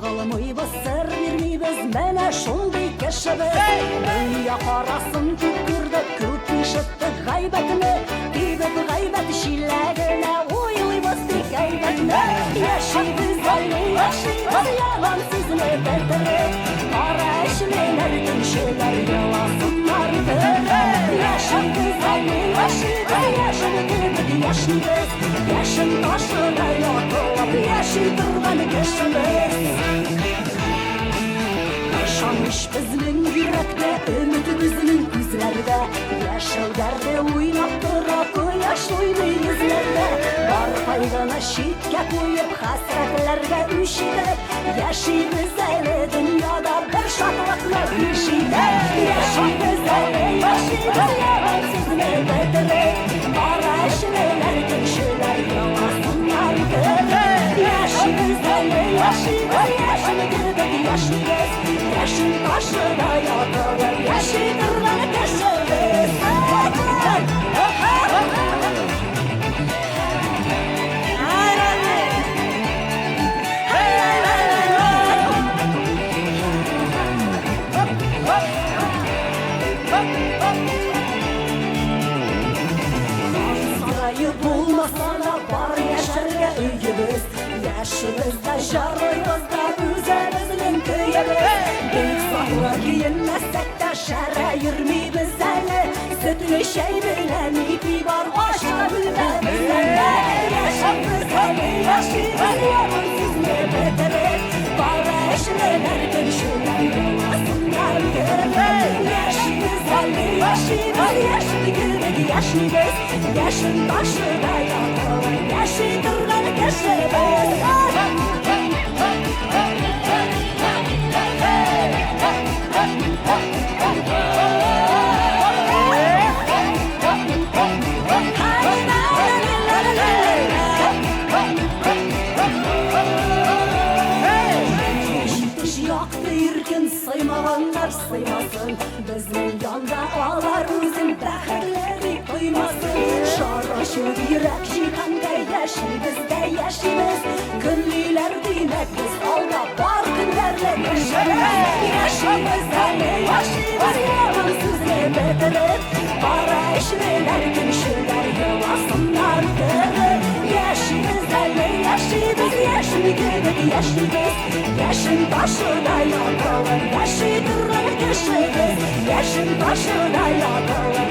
Sağılmıyız, sır vermeybiz, mene şunday kişimiz. Dünya qarasın tükürdü, köp işitdi gaybetini. Gıybet gaybet şillerine, uyuymaz dik gaybetini. Yaşaybiz aynı yaşaybiz, yalan sizini betirip. Ara eşmeler, gümşeler, yalasınlar dörüp. Yaşaybiz aynı yaşaybiz, yaşaybiz, yaşaybiz. Yaşın taşına yatılıp, yaşaytırgan kişimiz. Yaşamış bizning yürekte, ümit bizning ko'zlarda. Yashil garda o'ynab turib, quyosh o'yni yuzlarda. Bor qayg'uni shitga qo'yib, hasratlarga ushilib. Yashaymiz ayli dunyoda bir shodlikni beshida. Yashaymiz ayli, yashaymiz yalan sizni betirib. Qora ishlar, kuchlar, yo'qsinlar deb. Yashaymiz ayli, yashaymiz, yashaymiz, yashaymiz. Yaşın taşına yatılır, yaşaytırlar kişimiz. Sarayı bulmasa da var yaşarga uyimiz. Yaşımızda, jarımızda, üzemizin köyümüz. Büyük sahra giyinmezsek de şere yürümeyimiz eli. Sütlü şey bilen ipi var, başka bilmemiz eli. Yaşamız eli, yaşayız yaman sizni betirip. Bana eşmeler, gümşüler, yolasınlar görüp. Yaşayız eli, yaşayız, yaşayız, yaşayız. Yaşın başına yatılır, yaşaytırlar kişimiz. Saymaganlar saymasın, bizning yonda olar o'zim baxtleri qo'ymasin. Sho'rashu yurak jihanda yashaymiz-da yashaymiz. Kunlilar demak biz olda bor kunlarla yashaymiz. Yashaymiz hali yashaymiz, yaman sizni betirib. Qora ishlar, gumshular, yo'qsinlar deb. Yashaymiz hali yashaymiz, yashaymiz, yashaymiz. Yaşın taşına yatılır, yaşaytırlar kişimiz. Yaşın taşına yatılır,